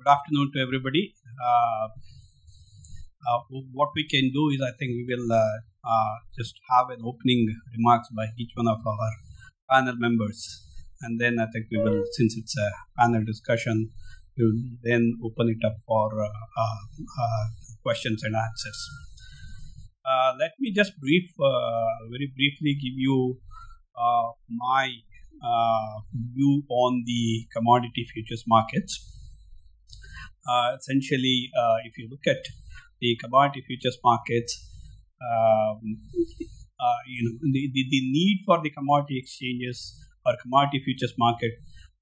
afternoon to everybody. What we can do is, I think we will just have an opening remarks by each one of our panel members, and then I think we will, since it's a panel discussion, we will then open it up for questions and answers. Let me just very briefly give you my view on the commodity futures markets. Essentially, if you look at the commodity futures markets, the need for the commodity exchanges or commodity futures market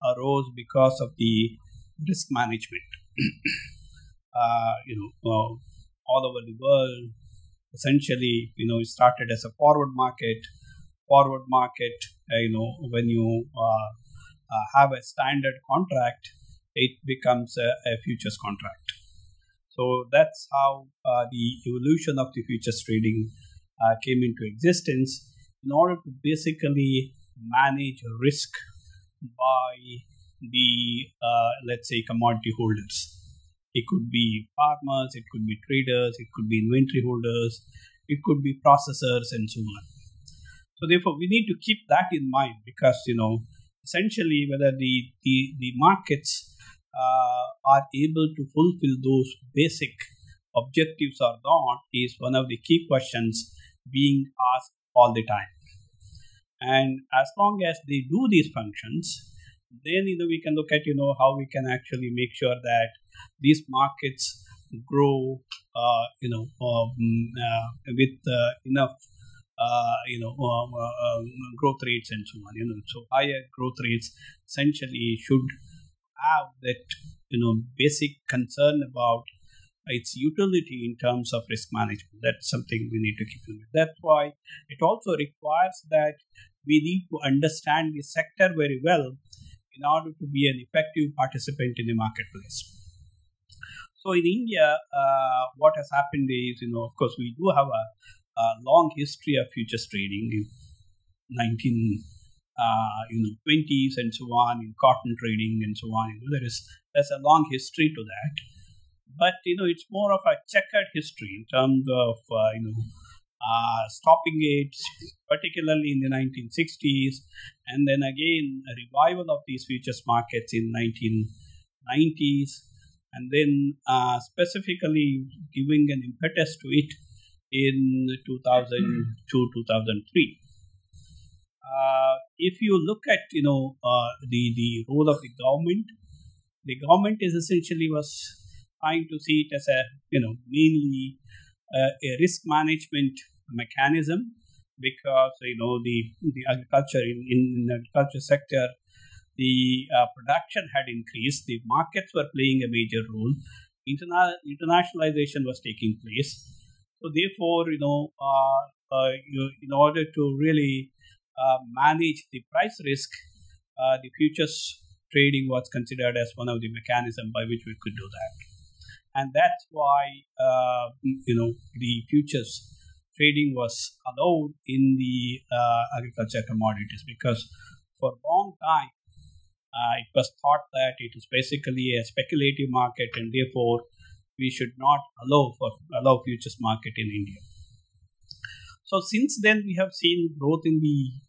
arose because of the risk management. All over the world, essentially, it started as a forward market. When you have a standard contract, it becomes a futures contract. So that's how the evolution of the futures trading came into existence in order to basically manage risk by the, let's say, commodity holders. It could be farmers, it could be traders, it could be inventory holders, it could be processors, and so on. So therefore, we need to keep that in mind because, essentially whether the markets are able to fulfill those basic objectives or not is one of the key questions being asked all the time. And as long as they do these functions, then we can look at how we can actually make sure that these markets grow with enough growth rates and so on. So higher growth rates essentially should have that basic concern about its utility in terms of risk management. That's something we need to keep in mind. That's why it also requires that we need to understand the sector very well in order to be an effective participant in the marketplace. So in India, what has happened is, of course, we do have a long history of futures trading in 1920s and so on, in cotton trading and so on. There's a long history to that. But, it's more of a checkered history in terms of, stopping it, particularly in the 1960s, and then again a revival of these futures markets in 1990s, and then specifically giving an impetus to it in 2002-2003. If you look at the role of the government is essentially was trying to see it as a mainly a risk management mechanism, because the agriculture in the agriculture sector, the production had increased, the markets were playing a major role, internationalization was taking place. So therefore, in order to really manage the price risk, the futures trading was considered as one of the mechanisms by which we could do that. And that's why, the futures trading was allowed in the agriculture commodities, because for a long time, it was thought that it is basically a speculative market, and therefore we should not allow futures market in India. So since then, we have seen growth in the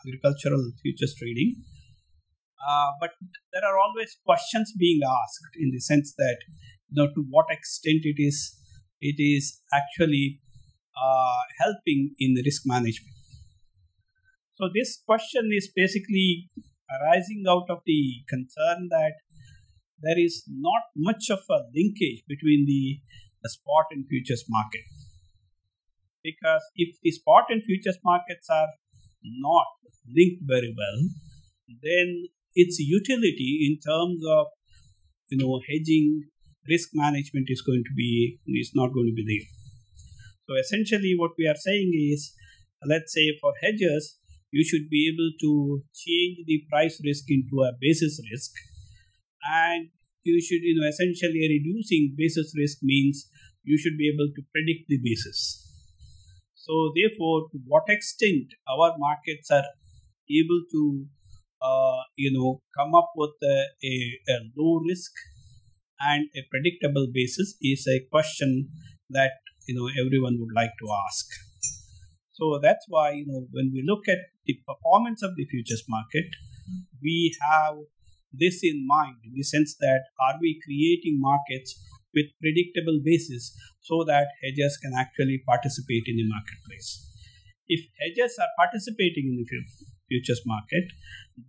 agricultural futures trading, but there are always questions being asked in the sense that to what extent it is actually helping in the risk management. So this question is basically arising out of the concern that there is not much of a linkage between the spot and futures market. Because if the spot and futures markets are not linked very well, then its utility in terms of hedging, risk management is not going to be there. So essentially what we are saying is, let's say for hedgers, you should be able to change the price risk into a basis risk, and you should essentially reducing basis risk means you should be able to predict the basis. So therefore, to what extent our markets are able to come up with a low risk and a predictable basis is a question that everyone would like to ask. So that's why when we look at the performance of the futures market, we have this in mind in the sense that are we creating markets with predictable basis so that hedgers can actually participate in the marketplace. If hedgers are participating in the futures market,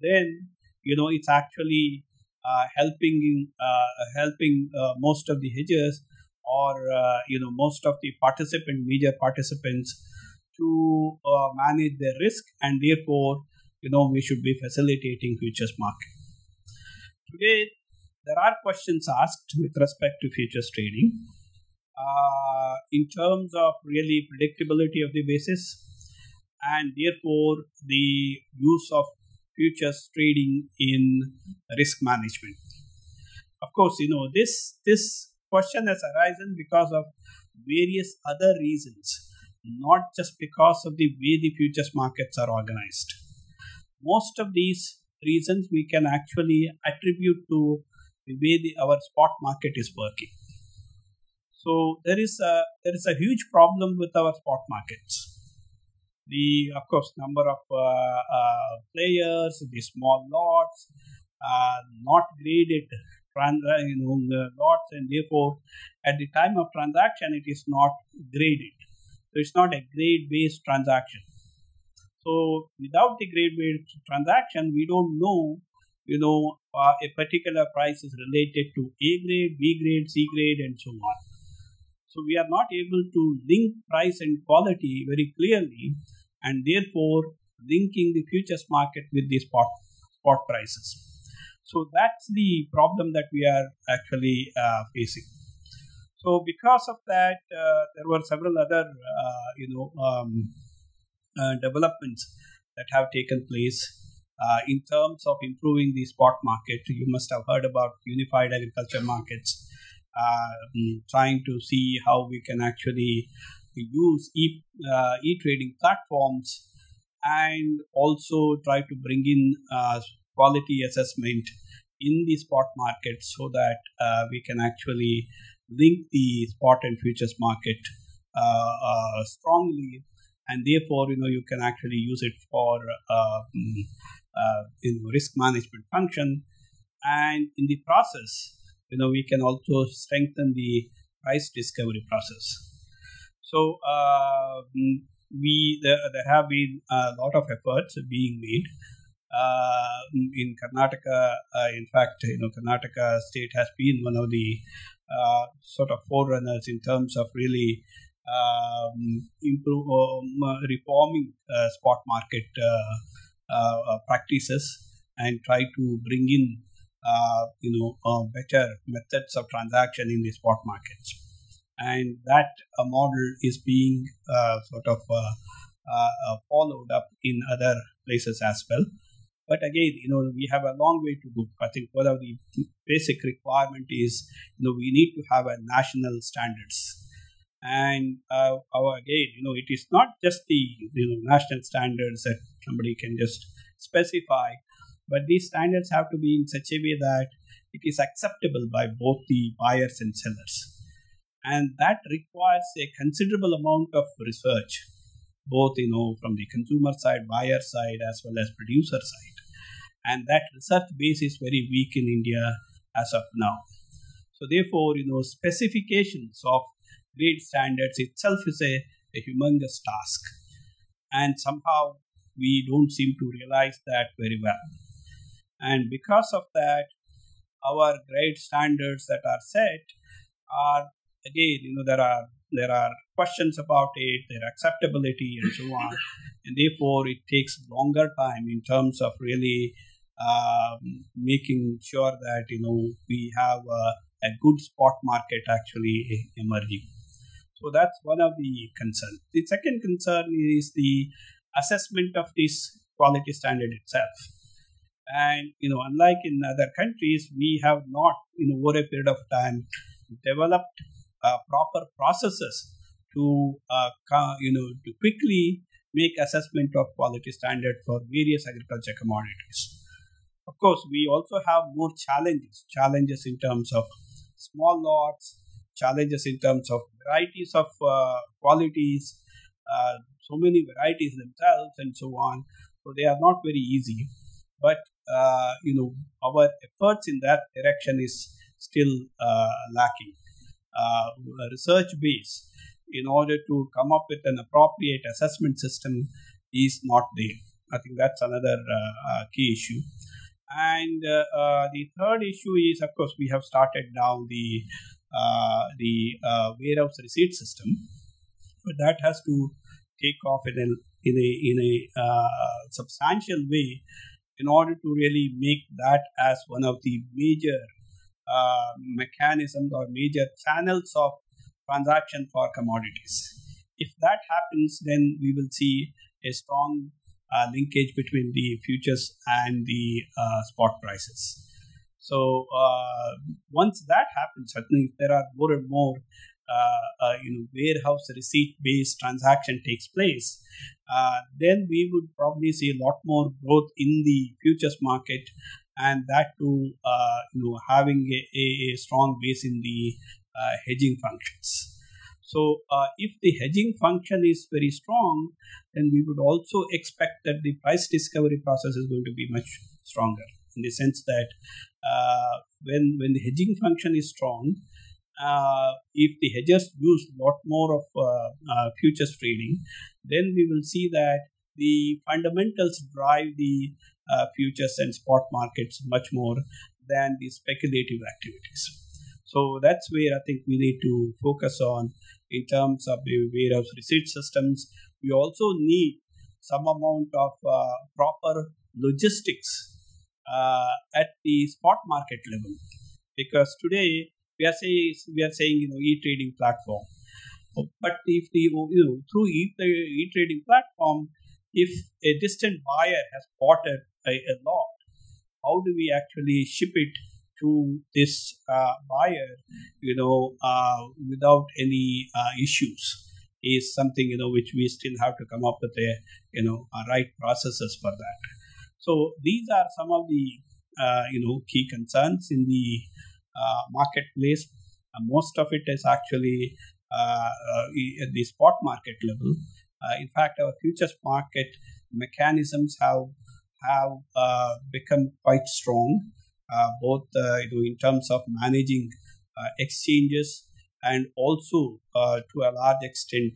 then it's actually helping most of the hedgers or most of the major participants to manage their risk, and therefore we should be facilitating futures market. Today there are questions asked with respect to futures trading in terms of really predictability of the basis, and therefore the use of futures trading in risk management. Of course, this question has arisen because of various other reasons, not just because of the way the futures markets are organized. Most of these reasons we can actually attribute to the way our spot market is working. So there is a huge problem with our spot markets. Of course, number of players, the small lots, not graded lots, and therefore at the time of transaction it is not graded. So it's not a grade-based transaction. So without the grade-based transaction, we don't know, a particular price is related to A grade, B grade, C grade, and so on. So we are not able to link price and quality very clearly, and therefore linking the futures market with the spot prices. So that's the problem that we are actually facing. So because of that, there were several other developments that have taken place in terms of improving the spot market. You must have heard about unified agriculture markets, trying to see how we can actually use e-trading platforms and also try to bring in quality assessment in the spot market so that we can actually link the spot and futures market strongly, and therefore you can actually use it for risk management function, and in the process we can also strengthen the price discovery process. So there have been a lot of efforts being made in Karnataka. In fact, Karnataka state has been one of the sort of forerunners in terms of really reforming spot market practices and try to bring in better methods of transaction in the spot markets, and that model is being followed up in other places as well. But again, we have a long way to go. I think one of the basic requirement is, we need to have a national standards. And again, it is not just the national standards that somebody can just specify, but these standards have to be in such a way that it is acceptable by both the buyers and sellers. And that requires a considerable amount of research, both from the consumer side, buyer side, as well as producer side. And that research base is very weak in India as of now. So therefore, specifications of grade standards itself is a humongous task, and somehow we don't seem to realize that very well. And because of that, our grade standards that are set are, again, there are questions about it, their acceptability, and so on, and therefore it takes longer time in terms of really making sure that we have a good spot market actually emerging. So that's one of the concerns. The second concern is the assessment of this quality standard itself. And unlike in other countries, we have not, over a period of time, developed proper processes to quickly make assessment of quality standard for various agriculture commodities. Of course, we also have more challenges in terms of small lots, challenges in terms of varieties of qualities, so many varieties themselves, and so on. So they are not very easy. But our efforts in that direction is still lacking. A research base in order to come up with an appropriate assessment system is not there. I think that's another key issue. And the third issue is, of course, we have started now the warehouse receipt system, but that has to take off in a substantial way in order to really make that as one of the major mechanisms or major channels of transaction for commodities. If that happens, then we will see a strong linkage between the futures and the spot prices. So once that happens, I think there are more and more warehouse receipt based transaction takes place, then we would probably see a lot more growth in the futures market, and that too having a strong base in the hedging functions. So if the hedging function is very strong, then we would also expect that the price discovery process is going to be much stronger, in the sense that when the hedging function is strong, if the hedgers use a lot more of futures trading, then we will see that the fundamentals drive the futures and spot markets much more than the speculative activities. So that's where I think we need to focus on in terms of the warehouse receipt systems. We also need some amount of proper logistics at the spot market level, because today we are saying e-trading platform, but if the through e-trading platform, if a distant buyer has bought a lot, how do we actually ship it to this buyer without any issues, is something which we still have to come up with a right processes for that. So these are some of the key concerns in the marketplace. Most of it is actually at the spot market level. In fact, our futures market mechanisms have become quite strong, both in terms of managing exchanges and also to a large extent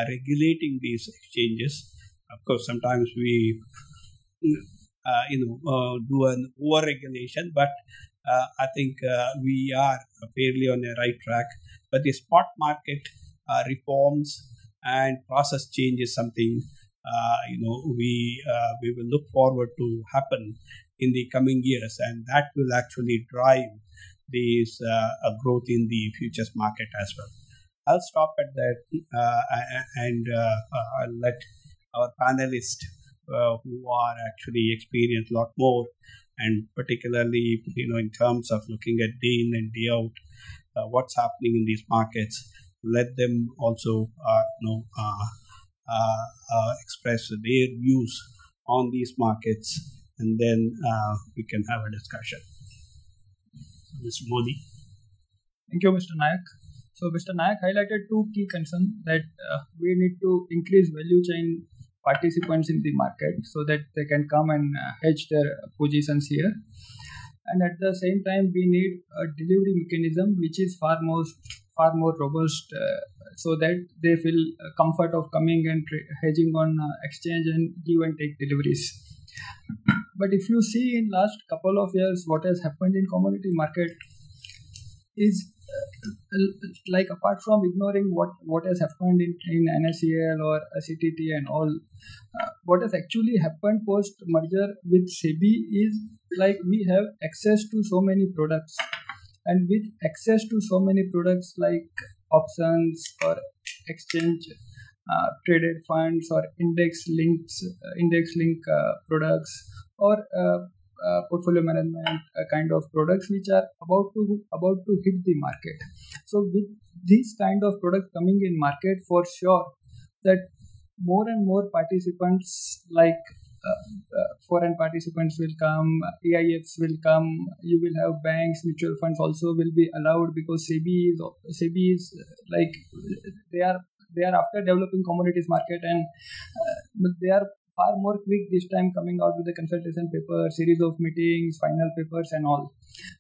regulating these exchanges. Of course, sometimes we do an over regulation, but I think we are fairly on the right track. But the spot market reforms and process change is something we will look forward to happen in the coming years, and that will actually drive this growth in the futures market as well. I'll stop at that and I'll let our panelists who are actually experienced a lot more, and particularly in terms of looking at day in and day out what's happening in these markets, let them also express their views on these markets, and then we can have a discussion. Mr. Modi. Thank you, Mr. Nayak. So Mr. Nayak highlighted two key concerns, that we need to increase value chain participants in the market so that they can come and hedge their positions here. And at the same time, we need a delivery mechanism which is far more robust, so that they feel comfort of coming and hedging on exchange and give and take deliveries. But if you see in last couple of years what has happened in commodity market is like, apart from ignoring what has happened in NSEL or CTT and all, what has actually happened post merger with Sebi is like we have access to so many products, and with access to so many products like options or exchange traded funds or index link products or portfolio management kind of products which are about to hit the market. So with these kind of products coming in market, for sure that more and more participants like foreign participants will come, AIFs will come, you will have banks, mutual funds also will be allowed, because Sebi is like they are after developing commodities market, and they are far more quick this time, coming out with the consultation paper, series of meetings, final papers and all.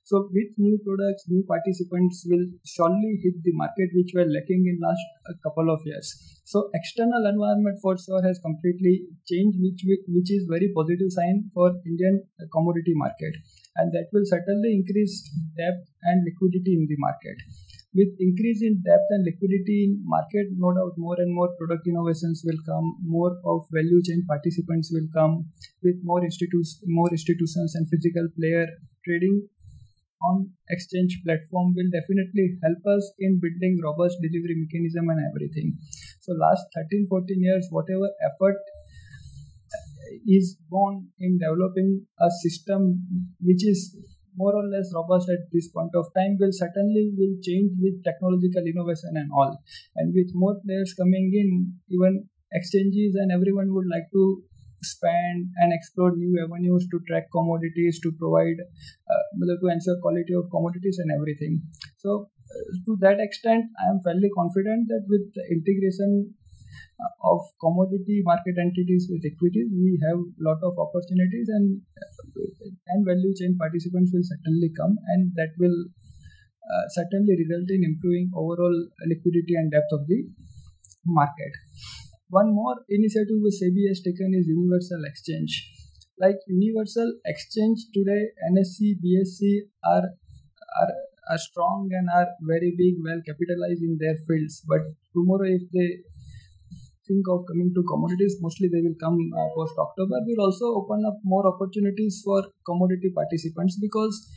So with new products, new participants will surely hit the market, which were lacking in last couple of years. So external environment for sure has completely changed, which is very positive sign for Indian commodity market, and that will certainly increase depth and liquidity in the market. With increase in depth and liquidity in market, no doubt more and more product innovations will come, more of value chain participants will come, with more institutions and physical player trading on exchange platform will definitely help us in building robust delivery mechanism and everything. So last 13-14 years, whatever effort is gone in developing a system which is more or less robust at this point of time will change with technological innovation and all. And with more players coming in, even exchanges and everyone would like to expand and explore new avenues to track commodities, to provide, to ensure quality of commodities and everything. So to that extent, I am fairly confident that with the integration of commodity market entities with equities, we have a lot of opportunities, and value chain participants will certainly come, and that will certainly result in improving overall liquidity and depth of the market. One more initiative which Sebi has taken is universal exchange. Like universal exchange today, NSE, BSE are strong and are very big, well capitalized in their fields. But tomorrow, if they think of coming to commodities, mostly they will come post October, will also open up more opportunities for commodity participants, because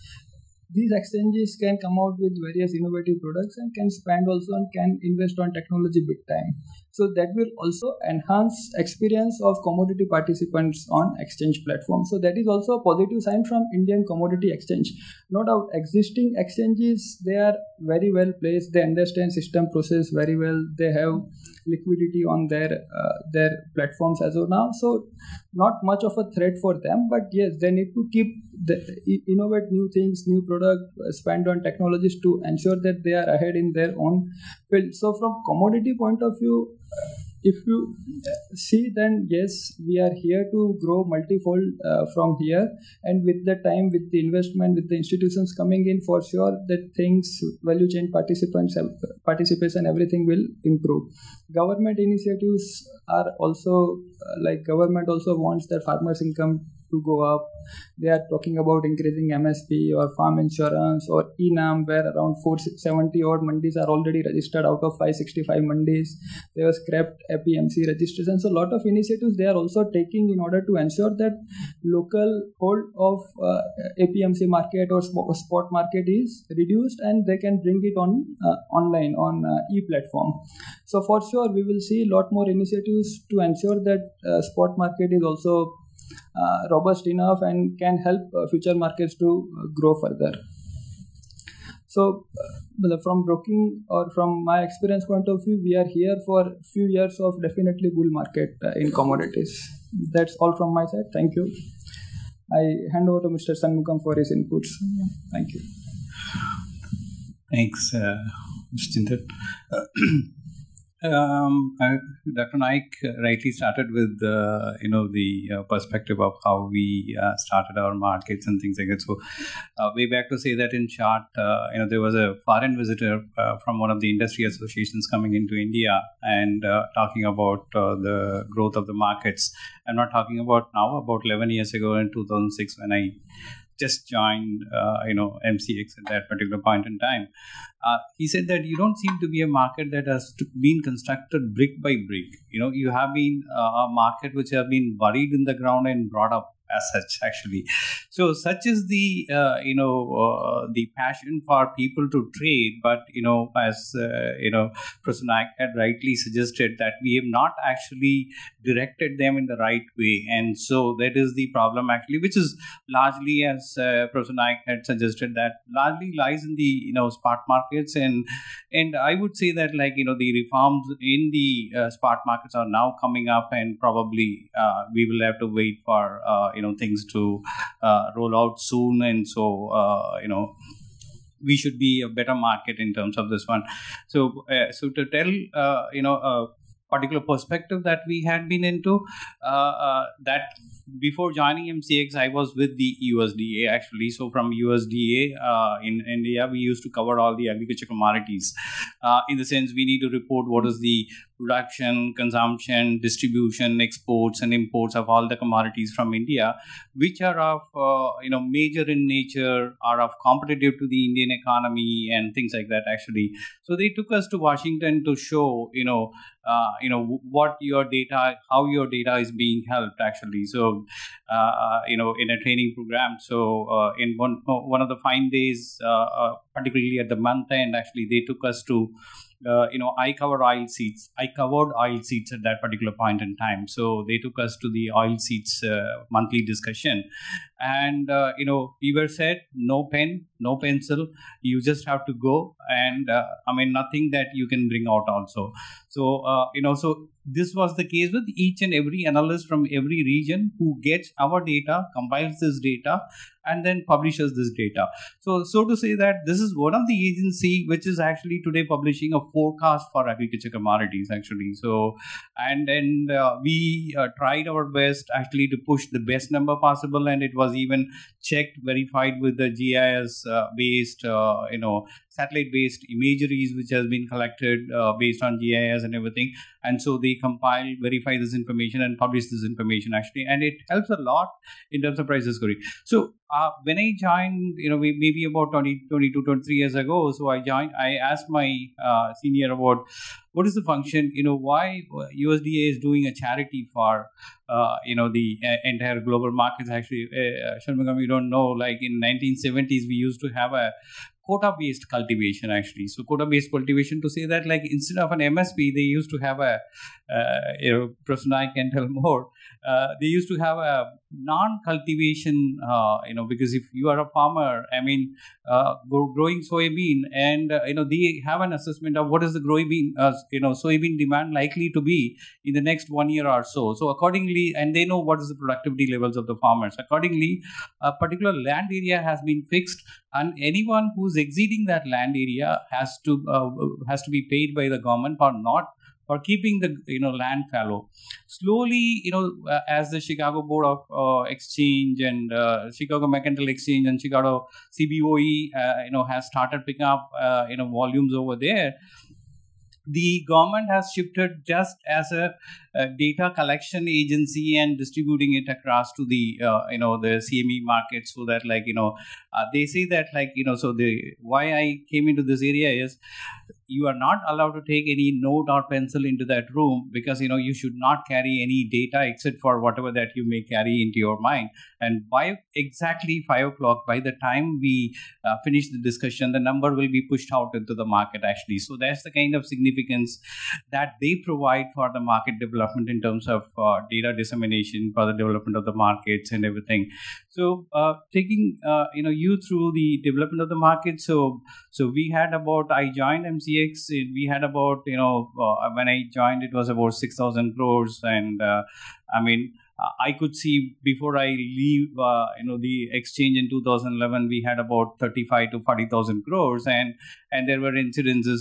these exchanges can come out with various innovative products and can spend also and can invest on technology big time. So that will also enhance experience of commodity participants on exchange platforms. So that is also a positive sign from Indian commodity exchange. No doubt existing exchanges, they are very well placed, they understand system process very well, they have liquidity on their platforms as of now. So not much of a threat for them, but yes, they need to innovate new things, new product, spend on technologies to ensure that they are ahead in their own field. So from commodity point of view, if you see, then yes, we are here to grow multifold from here, and with the time, with the investment, with the institutions coming in, for sure that things, value chain participation, everything will improve. Government initiatives are also, government also wants their farmers' income to go up. They are talking about increasing MSP or farm insurance or ENAM, where around 470 odd mandis are already registered out of 565 mandis. They have scrapped APMC registration. So a lot of initiatives they are also taking in order to ensure that local hold of APMC market or spot market is reduced, and they can bring it on online on e-platform. So for sure we will see a lot more initiatives to ensure that spot market is also robust enough and can help future markets to grow further. So from broking or from my experience point of view, we are here for a few years of definitely bull market in commodities. That's all from my side. Thank you. I hand over to Mr. Shanmugam for his inputs. Thank you. Thanks, Mr. Chintan. Dr. Naik rightly started with the perspective of how we started our markets and things like that. So way back to say that in short, there was a foreign visitor from one of the industry associations coming into India and talking about the growth of the markets. I'm not talking about now, about 11 years ago in 2006 when I just joined, MCX at that particular point in time. He said that you don't seem to be a market that has been constructed brick by brick. You have been a market which have been buried in the ground and brought up as such, actually. So such is the the passion for people to trade. But as Professor Naik had rightly suggested, that we have not actually directed them in the right way, and so that is the problem actually, which is largely, as Professor Naik had suggested, that largely lies in the spot markets, and I would say that the reforms in the spot markets are now coming up, and probably we will have to wait for things to roll out soon, and so we should be a better market in terms of this one. So to tell a particular perspective that we had been into, that before joining MCX, I was with the USDA actually. So from USDA in India, we used to cover all the agriculture commodities. In the sense, we need to report what is the production, consumption, distribution, exports and imports of all the commodities from India, which are of major in nature, are of competitive to the Indian economy and things like that actually. So they took us to Washington to show what your data, how your data is being helped actually. So in a training program. So in one of the fine days, particularly at the month end, actually they took us to I covered oil seeds. I covered oil seeds at that particular point in time. So they took us to the oil seeds monthly discussion, and we were said, no pen, no pencil. You just have to go, and nothing that you can bring out also. So so this was the case with each and every analyst from every region who gets our data, compiles this data, and then publishes this data. So to say that this is one of the agency which is actually today publishing a forecast for agriculture commodities actually. So and we tried our best actually to push the best number possible, and it was even checked, verified with the GIS based satellite based imageries which has been collected based on GIS and everything. And so they compile, verify this information and publish this information actually, and it helps a lot in terms of price discovery. So when I joined, maybe about 23 years ago, so I asked my senior about what is the function, why USDA is doing a charity for, the entire global markets actually. Sharmagam, you don't know, like in 1970s, we used to have a quota-based cultivation actually. So quota-based cultivation, to say that instead of an MSP, they used to have a, Professor Naik can tell more, they used to have a non-cultivation, because if you are a farmer, growing soybean, and, they have an assessment of what is the soybean demand likely to be in the next 1 year or so. So accordingly, and they know what is the productivity levels of the farmers. Accordingly, a particular land area has been fixed, and anyone who's exceeding that land area has to be paid by the government for keeping the land fallow. Slowly, as the Chicago Board of Exchange and Chicago Mercantile Exchange and Chicago CBOE has started picking up volumes over there, the government has shifted just as a data collection agency and distributing it across to the the CME market, so that they say that so why I came into this area is, you are not allowed to take any note or pencil into that room, because you should not carry any data except for whatever that you may carry into your mind. And by exactly 5 o'clock, by the time we finish the discussion, the number will be pushed out into the market actually. So that's the kind of significance that they provide for the market development in terms of data dissemination for the development of the markets and everything. So taking you through the development of the market. So we had about, I joined MCX, we had about when I joined, it was about 6,000 crores, and I could see before I leave, the exchange in 2011, we had about 35 to 40,000 crores, and there were incidences.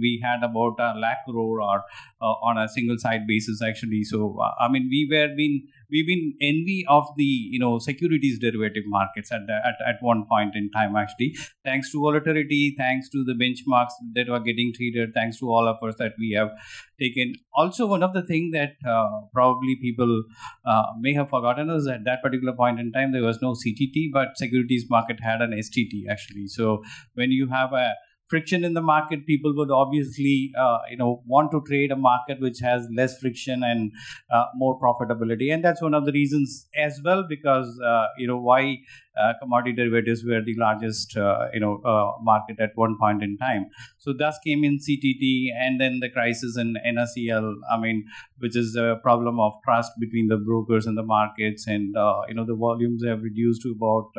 We had about 1 lakh crore or on a single side basis actually. So we've been envy of the securities derivative markets at one point in time actually, thanks to volatility, thanks to the benchmarks that were getting traded, thanks to all efforts that we have taken. Also, one of the things that probably people may have forgotten is at that particular point in time there was no CTT, but securities market had an STT actually. So when you have a friction in the market, people would obviously, want to trade a market which has less friction and more profitability. And that's one of the reasons as well, because, why commodity derivatives were the largest, market at one point in time. So thus came in CTT, and then the crisis in NSEL, which is a problem of trust between the brokers and the markets. And, the volumes have reduced to about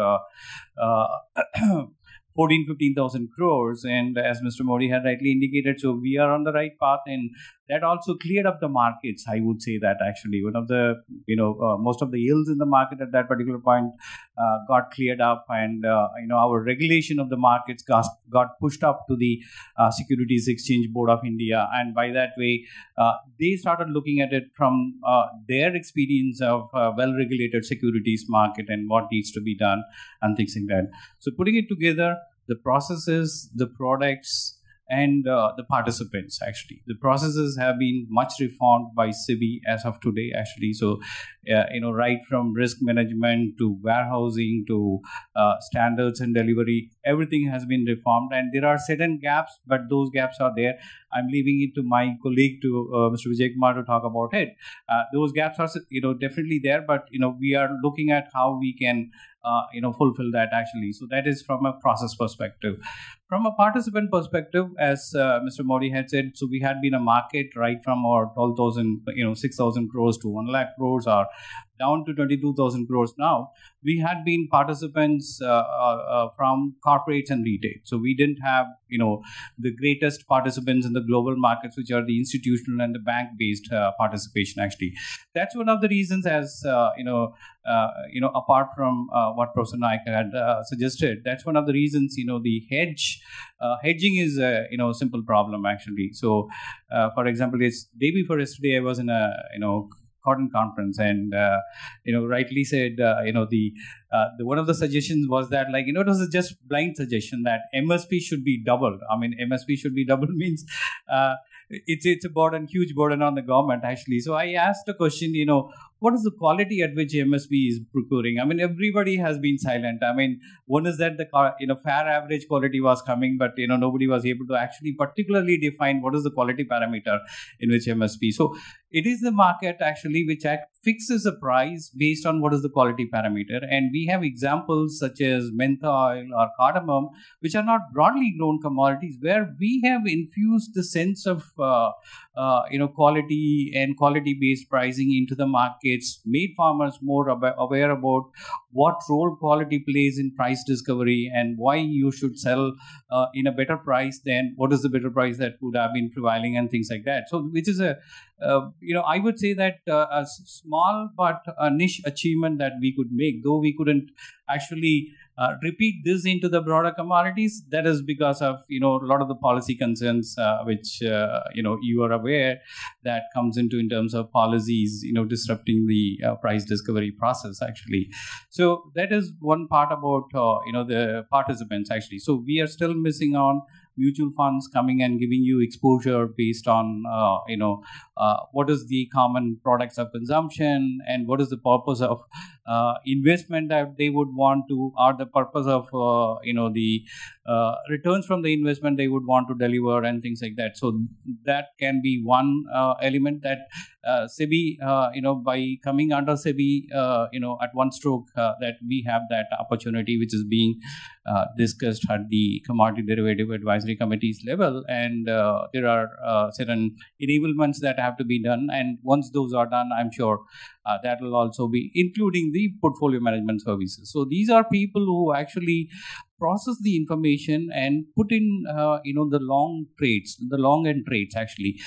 15,000 crores. And as Mr. Modi had rightly indicated, so we are on the right path, and that also cleared up the markets. I would say that actually one of the, most of the yields in the market at that particular point got cleared up, and, our regulation of the markets got pushed up to the Securities Exchange Board of India. And by that way, they started looking at it from their experience of well-regulated securities market and what needs to be done and things like that. So putting it together, the processes, the products, and the participants, actually. The processes have been much reformed by Sebi as of today, actually. So, right from risk management to warehousing to standards and delivery, everything has been reformed. And there are certain gaps, but those gaps are there. I'm leaving it to my colleague, to Mr. Vijay Kumar, to talk about it. Those gaps are, definitely there, but, we are looking at how we can, fulfill that, actually. So that is from a process perspective. From a participant perspective, as Mr. Modi had said, so we had been a market right from our 12,000, 6,000 crores to 1 lakh crores, or down to 22,000 crores now. We had been participants from corporates and retail. So we didn't have, the greatest participants in the global markets, which are the institutional and the bank-based participation, actually. That's one of the reasons, as, apart from what Professor Naik had suggested, that's one of the reasons, the hedging is a, simple problem, actually. So, for example, it's day before yesterday, I was in a, cotton conference, and rightly said, the one of the suggestions was that, like, it was just blind suggestion that MSP should be doubled. MSP should be doubled means it's a burden, huge burden on the government, actually. So I asked a question, what is the quality at which MSP is procuring? Everybody has been silent. One is that the fair average quality was coming, but nobody was able to actually particularly define what is the quality parameter in which MSP. So it is the market, actually, which fixes a price based on what is the quality parameter. And we have examples such as mentha oil or cardamom, which are not broadly grown commodities, where we have infused the sense of quality and quality-based pricing into the markets, made farmers more aware about what role quality plays in price discovery and why you should sell in a better price than what is the better price that would have been prevailing, and things like that. So, which is I would say that a small but a niche achievement that we could make, though we couldn't actually repeat this into the broader commodities. That is because of, a lot of the policy concerns, which, you are aware that comes into in terms of policies, disrupting the price discovery process, actually. So that is one part about, the participants, actually. So we are still missing on mutual funds coming and giving you exposure based on, what is the common products of consumption and what is the purpose of investment that they would want to, or the purpose of, the returns from the investment they would want to deliver, and things like that. So that can be one element that Sebi, by coming under Sebi, at one stroke, that we have that opportunity, which is being discussed at the Commodity Derivative Advisory Committee's level. And there are certain enablements that have to be done. And once those are done, I'm sure that will also be including the portfolio management services. So these are people who actually process the information and put in, the long trades, the long end trades, actually.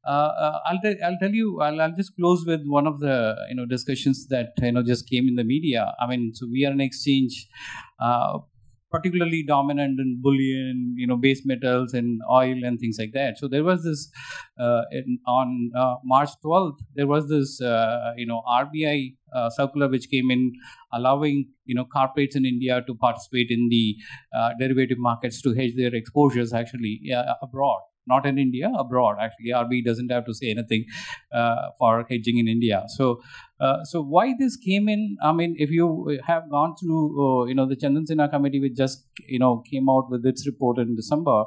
I'll tell you, I'll just close with one of the, discussions that, just came in the media. So we are an exchange, particularly dominant in bullion, base metals and oil and things like that. So there was this, on March 12th, there was this, RBI circular which came in, allowing, corporates in India to participate in the derivative markets to hedge their exposures, actually, abroad. not in India, abroad. Actually, RBI doesn't have to say anything for hedging in India. So why this came in? I mean, if you have gone through, the Chandan Sinha committee, which just came out with its report in December,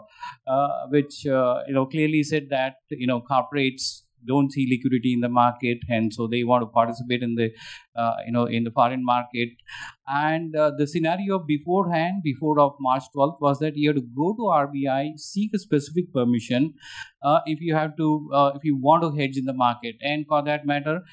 which clearly said that corporates don't see liquidity in the market, and so they want to participate in the in the foreign market. And the scenario before of March 12th was that you have to go to RBI, seek a specific permission if you want to hedge in the market. And for that matter,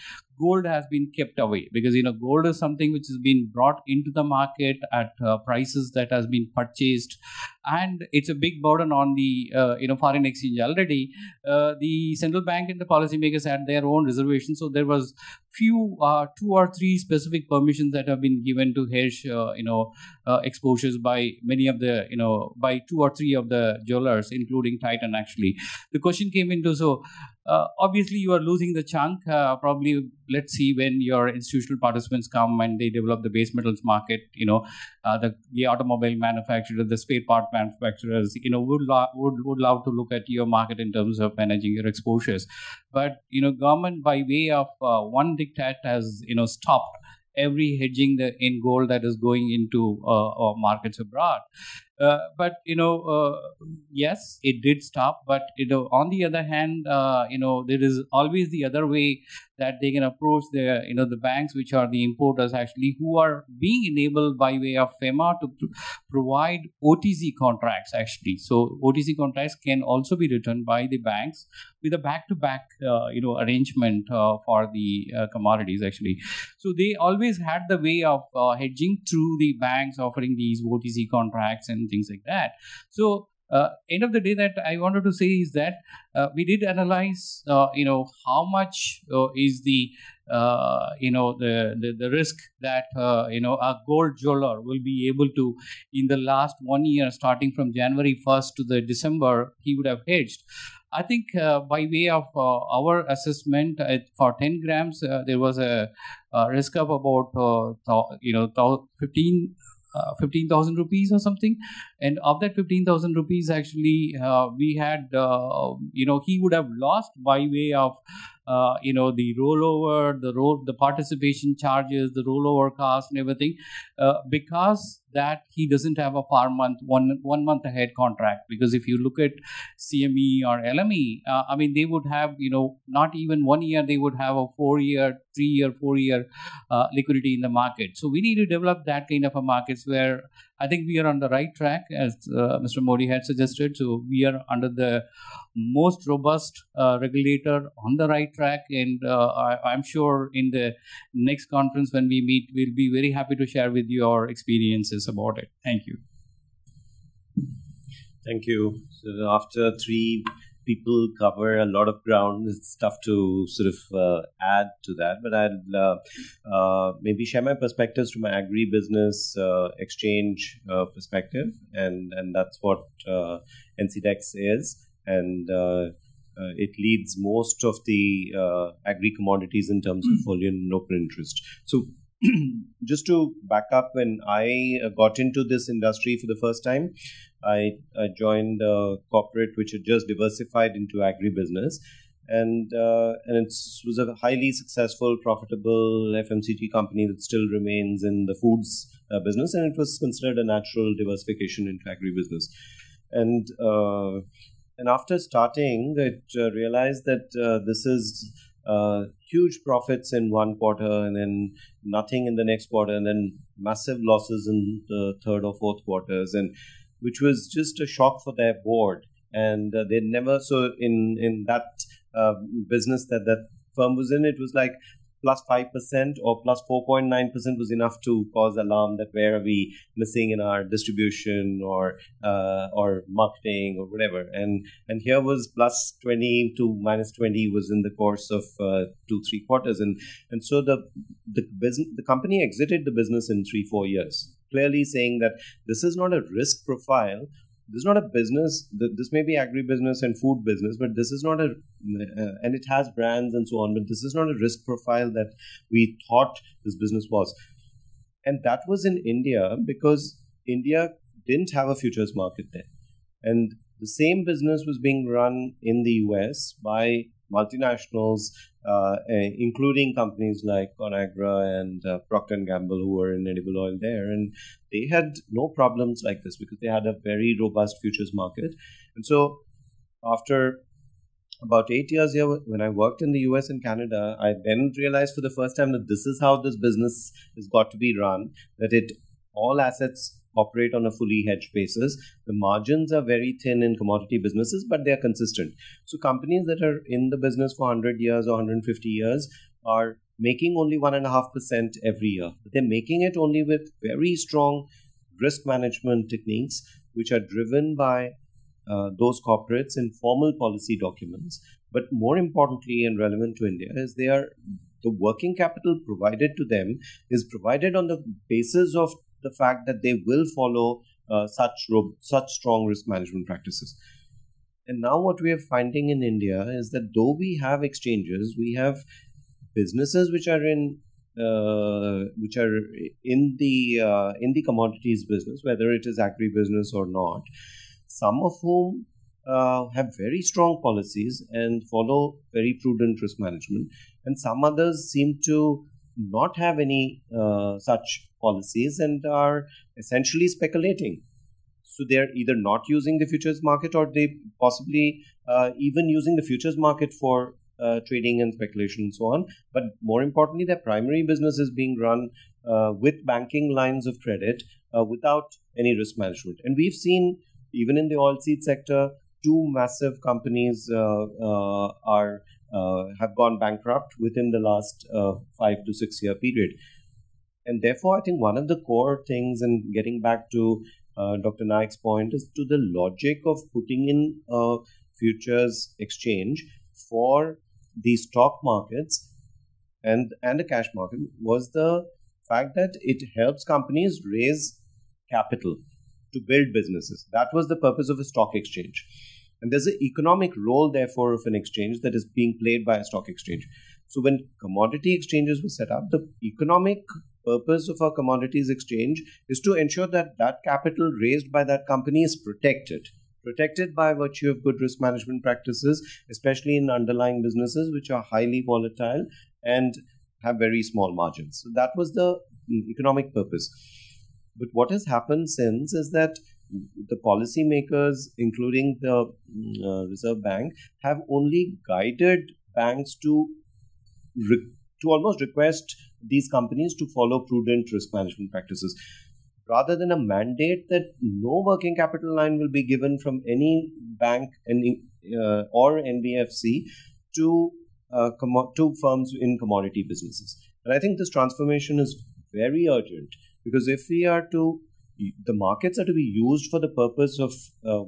gold has been kept away, because gold is something which has been brought into the market at prices that has been purchased, and it's a big burden on the foreign exchange already. The central bank and the policymakers had their own reservations, so there was few 2 or 3 specific permissions that have been given to hedge exposures by many of the by 2 or 3 of the jewelers, including Titan. Actually, the question came into, so obviously you are losing the chunk. Probably, let's see, when your institutional participants come and they develop the base metals market, the automobile manufacturers, the spare part manufacturers, would love to look at your market in terms of managing your exposures. But government, by way of one diktat, has stopped every hedging in gold that is going into markets abroad. But yes, it did stop. But on the other hand, there is always the other way that they can approach the banks, which are the importers actually, who are being enabled by way of FEMA to provide OTC contracts actually. So OTC contracts can also be written by the banks with a back-to-back arrangement for the commodities actually. So they always had the way of hedging through the banks offering these OTC contracts and things like that. So end of the day, that I wanted to say is that we did analyze how much is the the risk that a gold jeweler will be able to, in the last 1 year, starting from January 1st to the December, he would have hedged. I think by way of our assessment, for 10 grams, there was a risk of about 15,000 rupees or something. And of that 15,000 rupees, actually, we had, he would have lost by way of, the rollover, the participation charges, the rollover cost and everything, because that he doesn't have a one month ahead contract. Because if you look at CME or LME, I mean, they would have, not even 1 year, they would have a 4-year, 3-year, 4-year liquidity in the market. So we need to develop that kind of a markets where I think we are on the right track, as Mr. Modi had suggested. So we are under the most robust regulator, on the right track. And I'm sure in the next conference when we meet, we'll be very happy to share with you our experiences about it. Thank you. Thank you. So after 3 people cover a lot of ground, it's tough to sort of add to that. But I'll maybe share my perspectives from an agri-business exchange perspective. And that's what NCDEX is. And it leads most of the agri-commodities in terms of volume and open interest. So just to back up, when I got into this industry for the first time, I joined a corporate which had just diversified into agribusiness, and it was a highly successful, profitable FMCG company that still remains in the foods business, and it was considered a natural diversification into agribusiness. And after starting, it realized that this is huge profits in one quarter, and then nothing in the next quarter, and then massive losses in the third or fourth quarters, and which was just a shock for their board. And they never, so in that business that firm was in, it was like plus 5% or plus 4.9% was enough to cause alarm that where are we missing in our distribution or marketing or whatever. And here was plus 20 to minus 20 was in the course of 2-3 quarters. And so the company exited the business in 3-4 years, clearly saying that this is not a risk profile. This is not a business. This may be agribusiness and food business, but this is not and it has brands and so on, but this is not a risk profile that we thought this business was. And that was in India because India didn't have a futures market there. And The same business was being run in the US by multinationals, including companies like Conagra and Procter & Gamble, who were in edible oil there. And they had no problems like this because they had a very robust futures market. And so after about 8 years here, when I worked in the US and Canada, I then realized for the first time that this is how this business has got to be run, that all assets operate on a fully hedged basis. The margins are very thin in commodity businesses, but they are consistent. So companies that are in the business for 100 years or 150 years are making only 1.5% every year. But they're making it only with very strong risk management techniques, which are driven by those corporates in formal policy documents. But more importantly and relevant to India is the working capital provided to them is provided on the basis of the fact that they will follow such strong risk management practices. And now what we are finding in India is that though we have exchanges, we have businesses which are in the commodities business, whether it is agribusiness or not, some of whom have very strong policies and follow very prudent risk management, and some others seem to not have any such policies and are essentially speculating. So they're either not using the futures market, or they possibly even using the futures market for trading and speculation and so on. But more importantly, their primary business is being run with banking lines of credit without any risk management. And we've seen, even in the oilseed sector, two massive companies have gone bankrupt within the last 5 to 6 year period. And therefore, I think one of the core things, and getting back to Dr. Naik's point, is to the logic of putting in a futures exchange for the stock markets and the cash market, was the fact that it helps companies raise capital to build businesses. That was the purpose of a stock exchange. And there's an economic role, therefore, of an exchange that is being played by a stock exchange. So when commodity exchanges were set up, the economic purpose of a commodities exchange is to ensure that that capital raised by that company is protected by virtue of good risk management practices, especially in underlying businesses which are highly volatile and have very small margins. So that was the economic purpose. But what has happened since is that the policymakers, including the Reserve Bank, have only guided banks to almost request these companies to follow prudent risk management practices, rather than a mandate that no working capital line will be given from any bank or NBFC to firms in commodity businesses. And I think this transformation is very urgent, because if the markets are to be used for the purpose of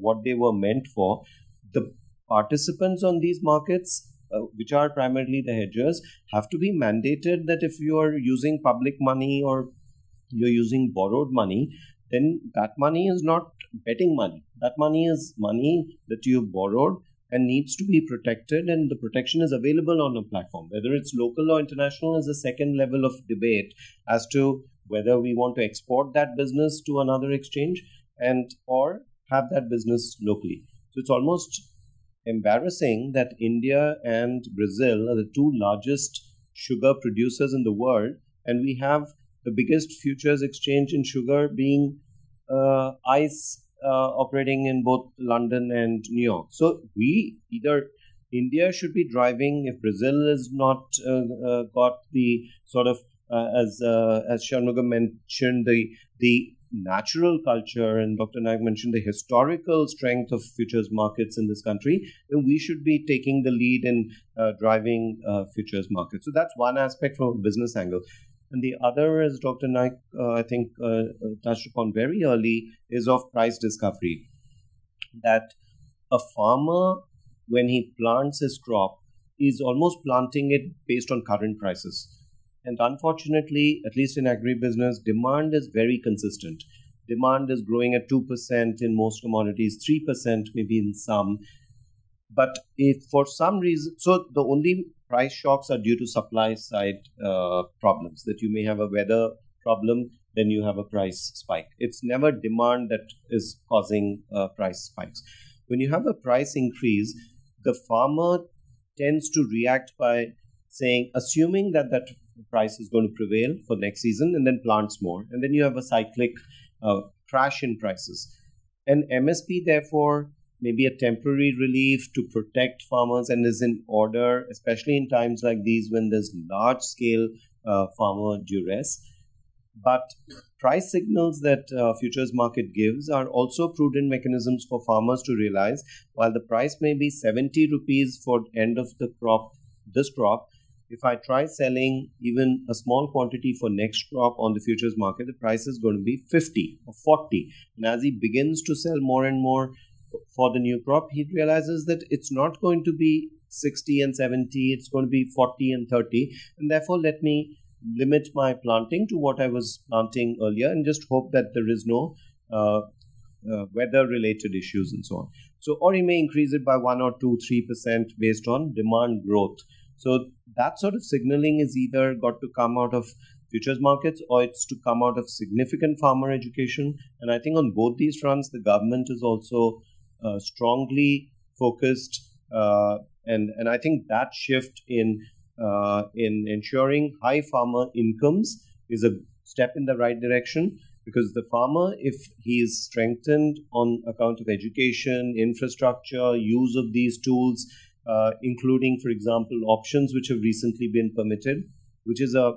what they were meant for, the participants on these markets, which are primarily the hedgers, have to be mandated that if you are using public money or you're using borrowed money, then that money is not betting money. That money is money that you've borrowed and needs to be protected, and the protection is available on a platform. Whether it's local or international is a second level of debate as to whether we want to export that business to another exchange or have that business locally. So it's almost embarrassing that India and Brazil are the two largest sugar producers in the world, and we have the biggest futures exchange in sugar being ICE operating in both London and New York. So India should be driving, if Brazil has not got the sort of as Shanmugam mentioned, the natural culture, and Dr. Naik mentioned the historical strength of futures markets in this country, then we should be taking the lead in driving futures markets. So that's one aspect from a business angle. And the other, as Dr. Naik, I think, touched upon very early, is of price discovery. That a farmer, when he plants his crop, is almost planting it based on current prices. And unfortunately, at least in agribusiness, demand is very consistent. Demand is growing at 2% in most commodities, 3% maybe in some. But if for some reason, so the only price shocks are due to supply side problems, that you may have a weather problem, then you have a price spike. It's never demand that is causing price spikes. when you have a price increase, the farmer tends to react by saying, assuming that that price is going to prevail for next season, and then plants more. And then you have a cyclic crash in prices. And MSP, therefore, may be a temporary relief to protect farmers and is in order, especially in times like these when there's large-scale farmer duress. But price signals that futures market gives are also prudent mechanisms for farmers to realize while the price may be 70 rupees for end of the crop, this crop, if I try selling even a small quantity for next crop on the futures market, the price is going to be 50 or 40. And as he begins to sell more and more for the new crop, he realizes that it's not going to be 60 and 70, it's going to be 40 and 30. And therefore, let me limit my planting to what I was planting earlier and just hope that there is no weather-related issues and so on. So, or he may increase it by 1 or 2, 3% based on demand growth. So that sort of signaling is either got to come out of futures markets or it's to come out of significant farmer education. And I think on both these fronts, the government is also strongly focused. And I think that shift in ensuring high farmer incomes is a step in the right direction, because the farmer, if he is strengthened on account of education, infrastructure, use of these tools, including, for example, options which have recently been permitted, which is the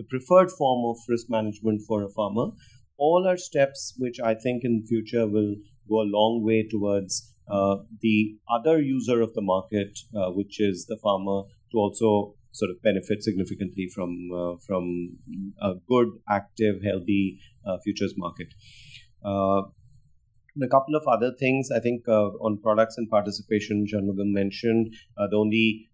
preferred form of risk management for a farmer. All are steps which I think in future will go a long way towards the other user of the market, which is the farmer, to also sort of benefit significantly from a good, active, healthy futures market. A couple of other things, I think, on products and participation, Shanmugam mentioned. The only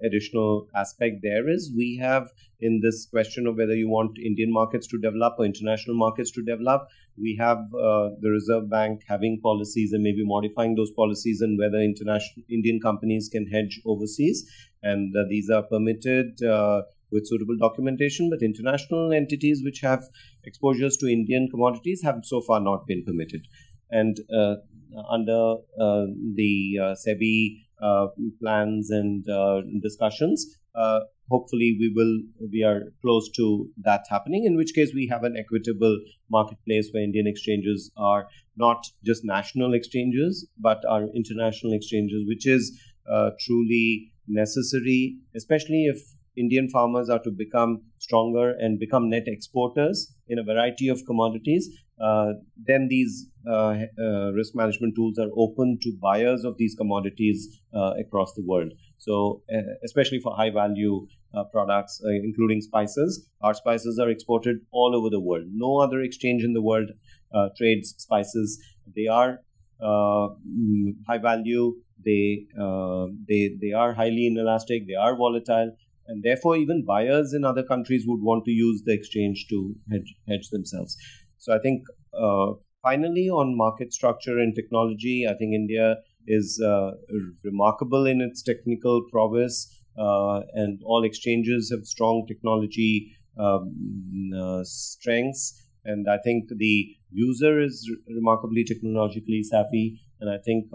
additional aspect there is we have, in this question of whether you want Indian markets to develop or international markets to develop, we have the Reserve Bank having policies and maybe modifying those policies and whether international Indian companies can hedge overseas. And these are permitted with suitable documentation, but international entities which have exposures to Indian commodities have so far not been permitted. And under the Sebi plans and discussions, hopefully we are close to that happening, in which case we have an equitable marketplace where Indian exchanges are not just national exchanges, but are international exchanges, which is truly necessary, especially if Indian farmers are to become stronger and become net exporters in a variety of commodities. Then these risk management tools are open to buyers of these commodities across the world. So, especially for high value products, including spices, our spices are exported all over the world. No other exchange in the world trades spices. They are high value. They are highly inelastic. They are volatile. And therefore, even buyers in other countries would want to use the exchange to hedge themselves. So I think finally on market structure and technology, I think India is remarkable in its technical prowess, and all exchanges have strong technology strengths. And I think the user is remarkably technologically savvy, and I think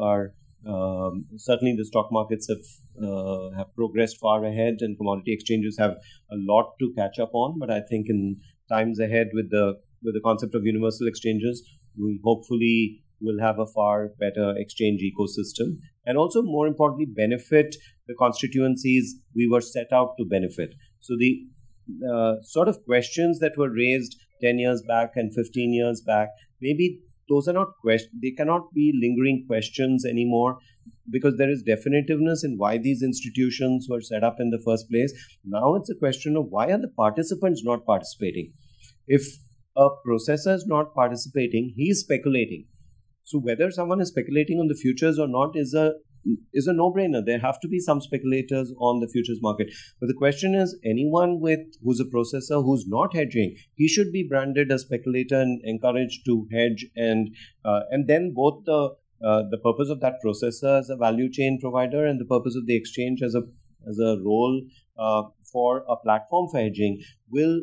certainly the stock markets have progressed far ahead, and commodity exchanges have a lot to catch up on. But I think in times ahead, with the concept of universal exchanges, we hopefully will have a far better exchange ecosystem, and also more importantly benefit the constituencies we were set out to benefit. So the sort of questions that were raised 10 years back and 15 years back, maybe those are not they cannot be lingering questions anymore, because there is definitiveness in why these institutions were set up in the first place. Now it's a question of why are the participants not participating? If a processor is not participating, he is speculating. So whether someone is speculating on the futures or not is a no-brainer. There have to be some speculators on the futures market. But the question is, anyone who's a processor who's not hedging, he should be branded a speculator and encouraged to hedge. And then both the purpose of that processor as a value chain provider and the purpose of the exchange as a role for a platform for hedging will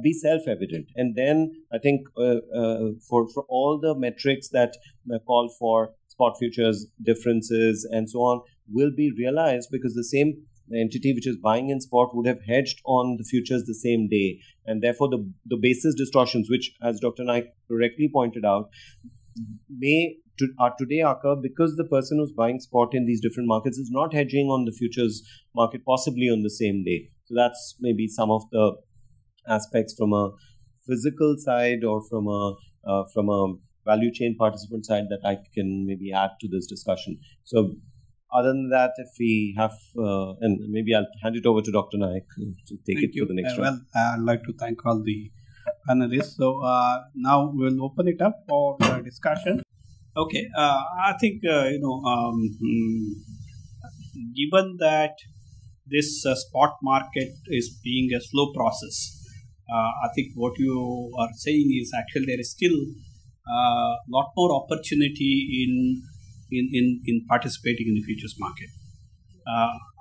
be self-evident. And then I think for all the metrics that call for spot futures differences and so on will be realized, because the same entity which is buying in spot would have hedged on the futures the same day, and therefore the basis distortions, which, as Dr. Naik correctly pointed out, today occur because the person who's buying spot in these different markets is not hedging on the futures market possibly on the same day. So that's maybe some of the aspects from a physical side or from a value chain participant side that I can maybe add to this discussion. So other than that, if we have, and maybe I'll hand it over to Dr. Naik to take it for the next round. Well, I'd like to thank all the panelists. So now we'll open it up for discussion. Okay, I think, given that this spot market is being a slow process, I think what you are saying is actually there is still a lot more opportunity in participating in the futures market.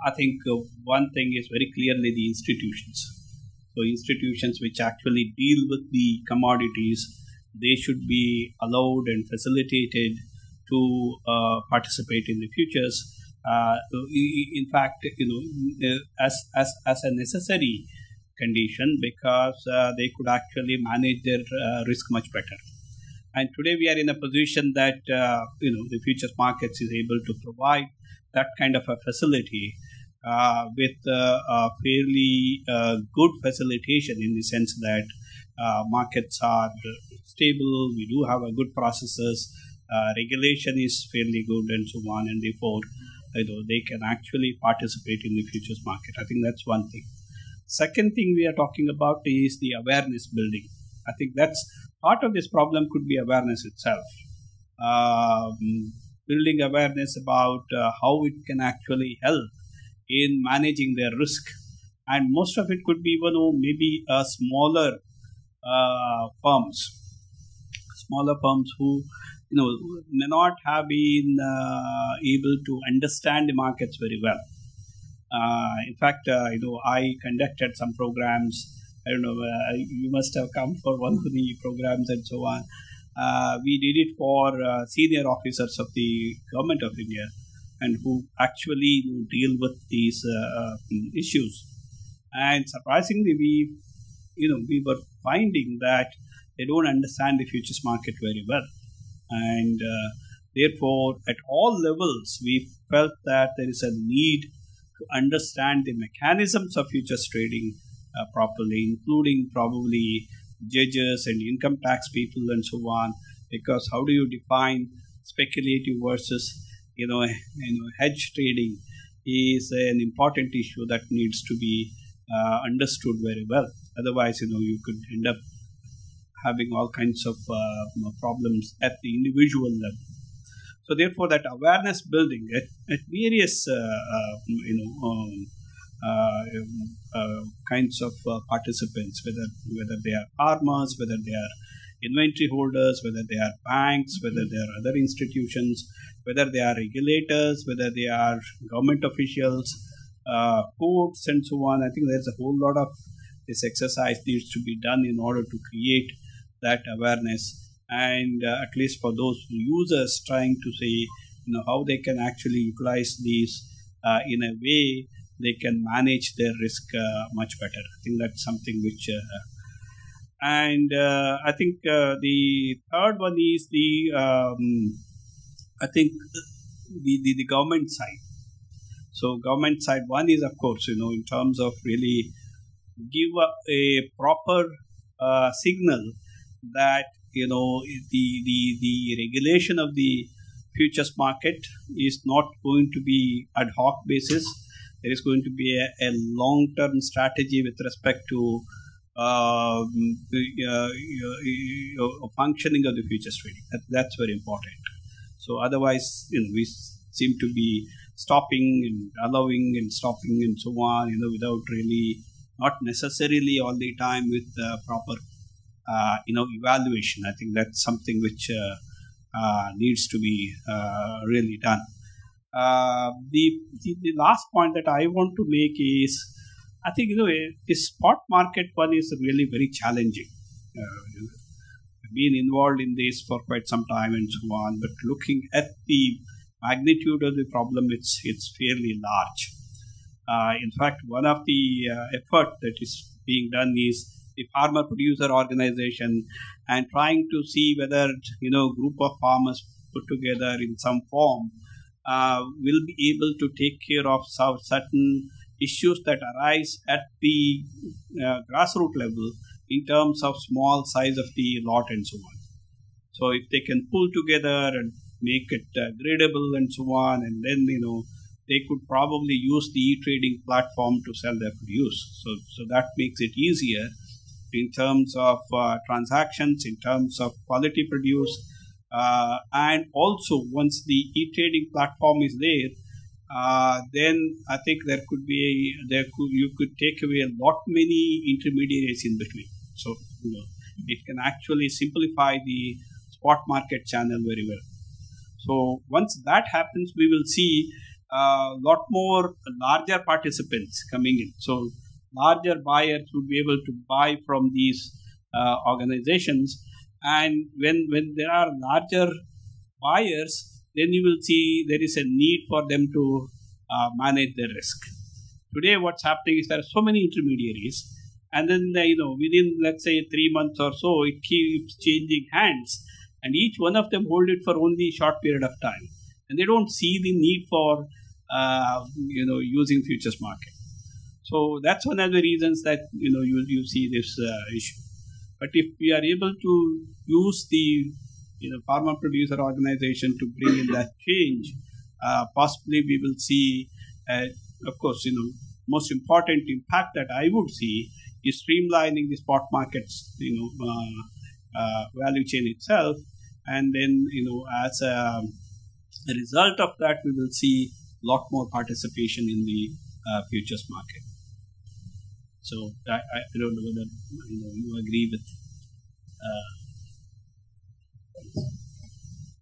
I think one thing is very clearly the institutions. So institutions which actually deal with the commodities, they should be allowed and facilitated to participate in the futures. In fact, as a necessary condition, because they could actually manage their risk much better. And today we are in a position that the futures markets is able to provide that kind of a facility with a fairly good facilitation, in the sense that markets are stable, we do have a good processes, regulation is fairly good, and so on, and therefore they can actually participate in the futures market. I think that's one thing. Second thing we are talking about is the awareness building. I think that's part of this problem could be awareness itself. Building awareness about how it can actually help in managing their risk. And most of it could be maybe smaller firms who may not have been able to understand the markets very well. In fact, I conducted some programs. I don't know, you must have come for one of the programs and so on. We did it for senior officers of the government of India, and who actually deal with these issues. And surprisingly, we were finding that they don't understand the futures market very well. And therefore, at all levels, we felt that there is a need to understand the mechanisms of futures trading properly, including probably judges and income tax people and so on. Because how do you define speculative versus hedge trading is an important issue that needs to be understood very well. Otherwise, you could end up having all kinds of problems at the individual level. So therefore, that awareness building at various kinds of participants, whether they are farmers, whether they are inventory holders, whether they are banks, whether they are other institutions, whether they are regulators, whether they are government officials, courts, and so on. I think there's a whole lot of this exercise needs to be done in order to create that awareness. And at least for those users, trying to say, how they can actually utilize these in a way they can manage their risk much better. I think that's something which, I think the third one is I think the government side. So government side, one is, of course, in terms of really give a proper signal that the regulation of the futures market is not going to be ad hoc basis. There is going to be a long-term strategy with respect to functioning of the futures trading. That's very important. So otherwise, we seem to be stopping and allowing and stopping and so on, without really, not necessarily all the time with proper evaluation. I think that's something which needs to be really done. The last point that I want to make is, I think the spot market one is really very challenging. been involved in this for quite some time and so on. But looking at the magnitude of the problem, it's fairly large. In fact, one of the effort that is being done is the farmer producer organization, and trying to see whether group of farmers put together in some form will be able to take care of certain issues that arise at the grassroots level in terms of small size of the lot and so on. So if they can pull together and make it gradable and so on, and then they could probably use the e-trading platform to sell their produce. So that makes it easier in terms of transactions, in terms of quality produce, and also once the e-trading platform is there, then I think you could take away a lot many intermediaries in between. So it can actually simplify the spot market channel very well. So once that happens, we will see a lot more larger participants coming in. So larger buyers would be able to buy from these organizations, and when there are larger buyers, then you will see there is a need for them to manage their risk. Today, what's happening is there are so many intermediaries, and then within, let's say, 3 months or so, it keeps changing hands, and each one of them hold it for only a short period of time, and they don't see the need for using futures market. So that's one of the reasons that you see this issue. But if we are able to use the farmer producer organization to bring in that change, possibly we will see, of course, most important impact that I would see is streamlining the spot markets, value chain itself, and then as a result of that, we will see a lot more participation in the futures market. So I don't know whether you agree with.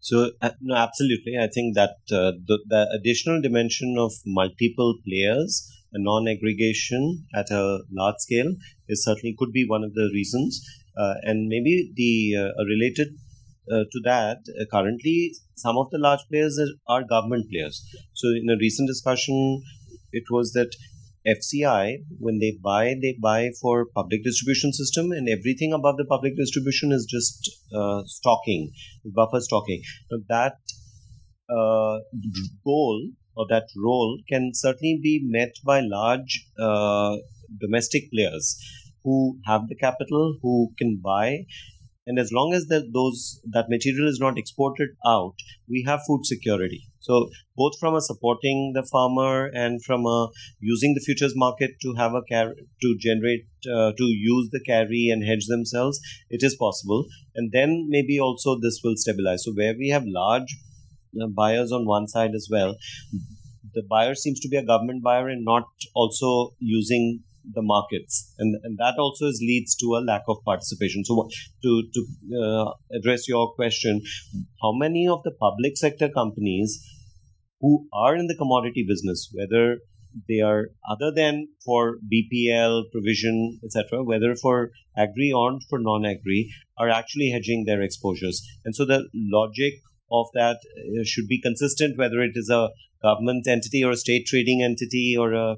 So no, absolutely. I think that the additional dimension of multiple players and non-aggregation at a large scale is certainly could be one of the reasons, and maybe the related to that. Currently, some of the large players are government players. So in a recent discussion, it was that FCI, when they buy for public distribution system, and everything above the public distribution is just stocking, buffer stocking. Now that goal or that role can certainly be met by large domestic players who have the capital, who can buy. And as long as that material is not exported out, we have food security. So both from a supporting the farmer and from a using the futures market to have to generate, to use the carry and hedge themselves, it is possible. And then maybe also this will stabilize. So where we have large buyers on one side as well, the buyer seems to be a government buyer and not also using the markets, and that also leads to a lack of participation. So to address your question, how many of the public sector companies who are in the commodity business, whether they are other than for BPL provision, etc., whether for agri or for non-agri, are actually hedging their exposures? And so the logic of that should be consistent, whether it is a government entity or a state trading entity or a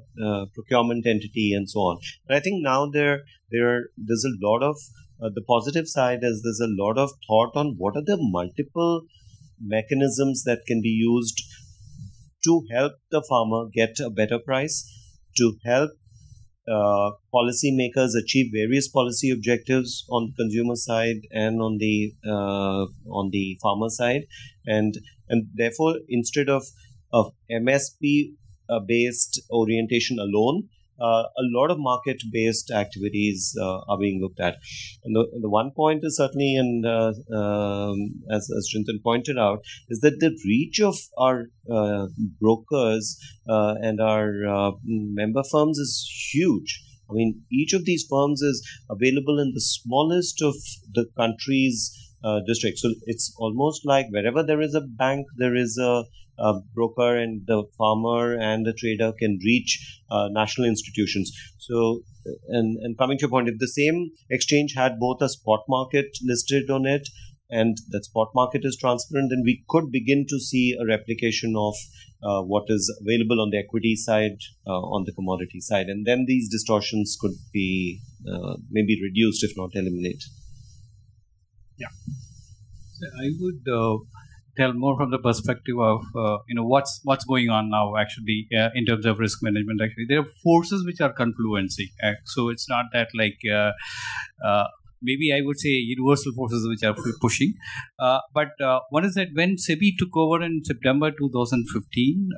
procurement entity and so on. But I think now there's a lot of the positive side is there's a lot of thought on what are the multiple mechanisms that can be used to help the farmer get a better price, to help policymakers achieve various policy objectives on the consumer side and on the farmer side, and therefore instead of MSP based orientation alone, a lot of market based activities are being looked at. And the one point is certainly, and as Chintan pointed out, is that the reach of our brokers and our member firms is huge. I mean, each of these firms is available in the smallest of the country's districts. So it's almost like wherever there is a bank, there is a broker and the farmer and the trader can reach national institutions. So, and coming to your point, if the same exchange had both a spot market listed on it and that spot market is transparent, then we could begin to see a replication of what is available on the equity side, on the commodity side. And then these distortions could be maybe reduced, if not eliminated. Yeah. So I would tell more from the perspective of what's going on now actually in terms of risk management. Actually, there are forces which are confluencing. So it's not that maybe I would say universal forces which are pushing. But one is that when Sebi took over in September 2015,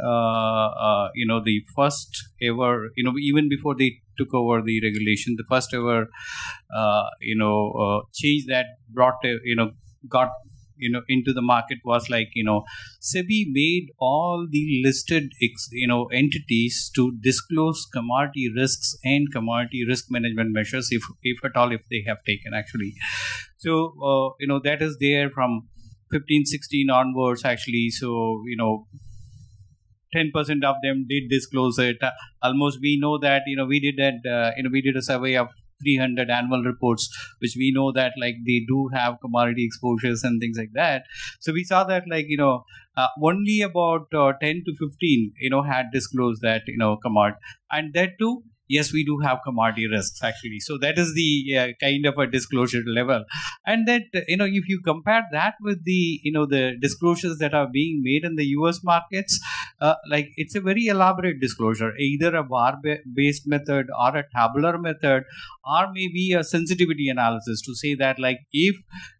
the first ever, even before they took over the regulation, the first ever, change that brought, got into the market was Sebi made all the listed entities to disclose commodity risks and commodity risk management measures if at all if they have taken actually. So that is there from 15-16 onwards actually. So 10% of them did disclose it. Almost we know that we did that we did a survey of 300 annual reports, which we know that they do have commodity exposures and things like that. So we saw that only about 10 to 15 had disclosed that commodity, and that too. Yes, we do have commodity risks actually. So that is the kind of a disclosure level, and that if you compare that with the the disclosures that are being made in the U.S. markets, it's a very elaborate disclosure, either a bar-based method or a tabular method, or maybe a sensitivity analysis to say that if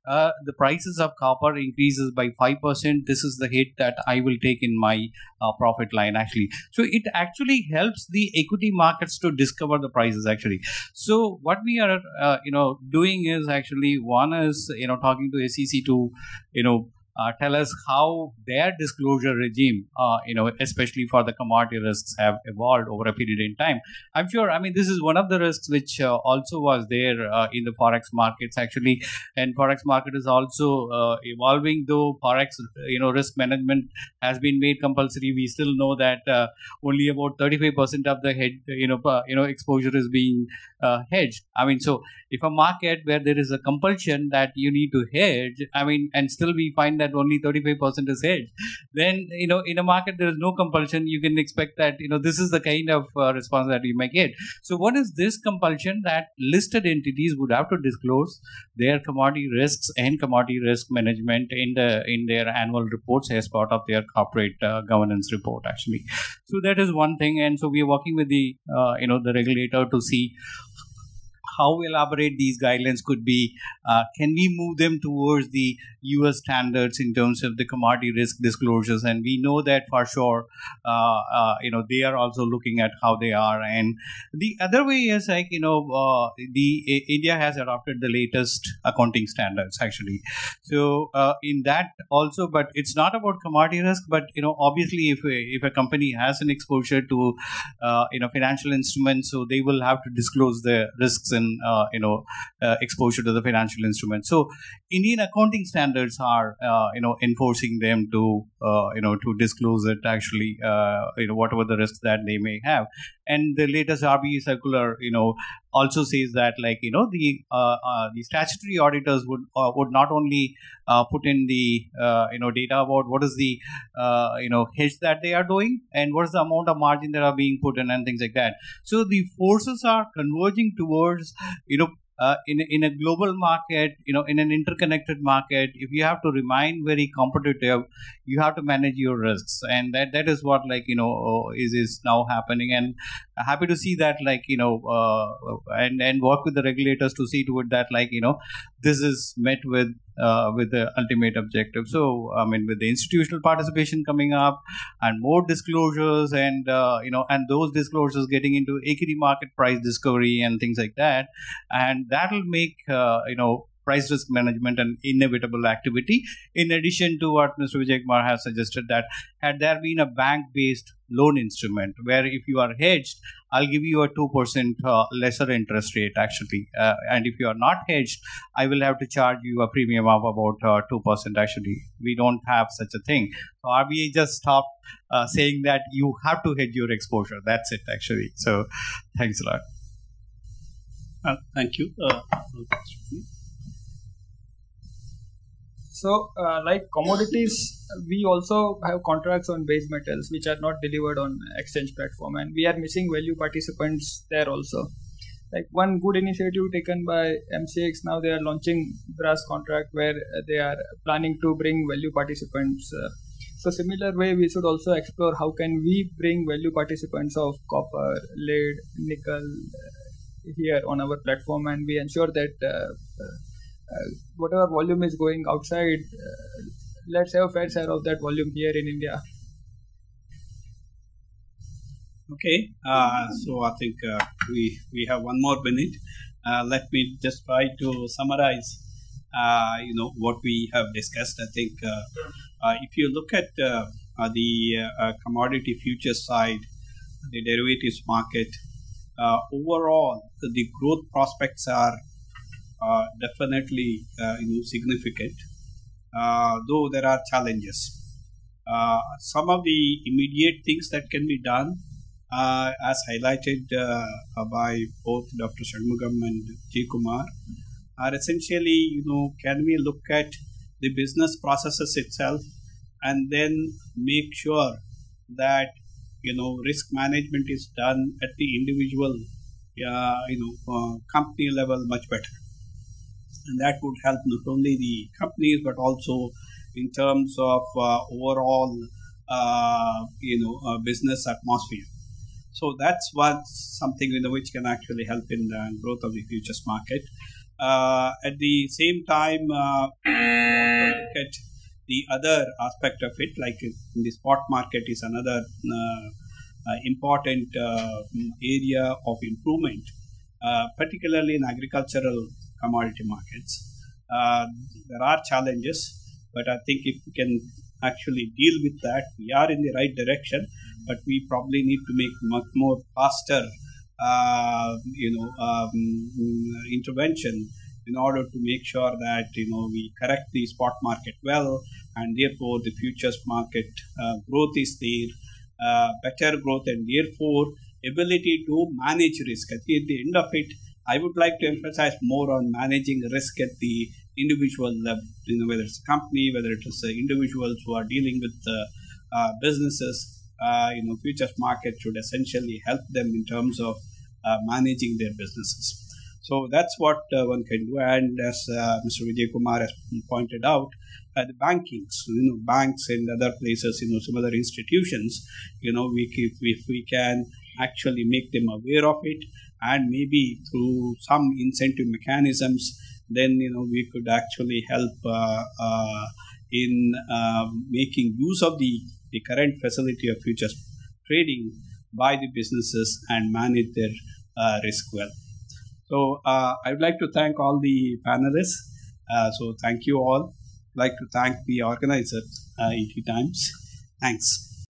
the prices of copper increases by 5%, this is the hit that I will take in my profit line actually. So it actually helps the equity markets to discover the prices actually. So what we are doing is actually, one is talking to SEC to tell us how their disclosure regime, especially for the commodity risks, have evolved over a period in time. I'm sure, this is one of the risks which also was there in the Forex markets actually. And Forex market is also evolving, though Forex, risk management has been made compulsory. We still know that only about 35% of the exposure is being hedged. So if a market where there is a compulsion that you need to hedge, and still we find that only 35% is hedged, then in a market there is no compulsion, you can expect that this is the kind of response that you may get. So what is this compulsion? That listed entities would have to disclose their commodity risks and commodity risk management in their annual reports as part of their corporate governance report actually. So that is one thing, and so we are working with the the regulator to see how elaborate these guidelines could be. Can we move them towards the US standards in terms of the commodity risk disclosures? And we know that for sure, they are also looking at how they are. And the other way is India has adopted the latest accounting standards actually. So in that also, but it's not about commodity risk, but obviously if a company has an exposure to financial instruments, so they will have to disclose the risks and exposure to the financial instrument. So Indian accounting standards are enforcing them to to disclose it actually, whatever the risks that they may have. And the latest RBI circular also says that the statutory auditors would not only put in the data about what is the hedge that they are doing and what is the amount of margin that are being put in and things like that. So the forces are converging towards in a global market, in an interconnected market. If you have to remain very competitive, you have to manage your risks, and that is what is now happening. And happy to see that and work with the regulators to see to it that this is met with the ultimate objective. So with the institutional participation coming up and more disclosures and and those disclosures getting into equity market price discovery and things like that, and that will make price risk management an inevitable activity, in addition to what Mr. Vijay Kumar has suggested, that had there been a bank-based loan instrument, where if you are hedged, I'll give you a 2% lesser interest rate actually. And if you are not hedged, I will have to charge you a premium of about 2% actually. We don't have such a thing. So RBI just stopped saying that you have to hedge your exposure. That's it actually. So thanks a lot. Thank you. So, like commodities, we also have contracts on base metals which are not delivered on exchange platform, and we are missing value participants there also. Like one good initiative taken by MCX, now they are launching brass contract where they are planning to bring value participants. So similar way, we should also explore how can we bring value participants of copper, lead, nickel here on our platform, and we ensure that whatever volume is going outside, let's have a fair share of that volume here in India. Okay, so I think we have one more minute. Let me just try to summarize, what we have discussed. I think if you look at the commodity futures side, the derivatives market, overall the growth prospects are definitely significant, though there are challenges. Some of the immediate things that can be done, as highlighted by both Dr. Shanmugam and J. Kumar, are essentially, can we look at the business processes itself and then make sure that, risk management is done at the individual, company level much better. And that would help not only the companies but also in terms of overall, business atmosphere. So that's something which can actually help in the growth of the futures market. At the same time, look at the other aspect of it, like in the spot market is another important area of improvement, particularly in agricultural commodity markets. There are challenges, but I think if we can actually deal with that, we are in the right direction, but we probably need to make much more faster intervention in order to make sure that we correct the spot market well, and therefore the futures market growth is there, better growth, and therefore ability to manage risk. At the end of it, I would like to emphasize more on managing risk at the individual level, whether it's a company, whether it is individuals who are dealing with businesses. Futures market should essentially help them in terms of managing their businesses. So that's what one can do. And as Mr. Vijay Kumar has pointed out, the bankings, banks and other places, similar institutions, if we can actually make them aware of it, and maybe through some incentive mechanisms, then we could actually help in making use of the current facility of futures trading by the businesses and manage their risk well. So I would like to thank all the panelists. So thank you all. I'd like to thank the organizer, ET Times. Thanks.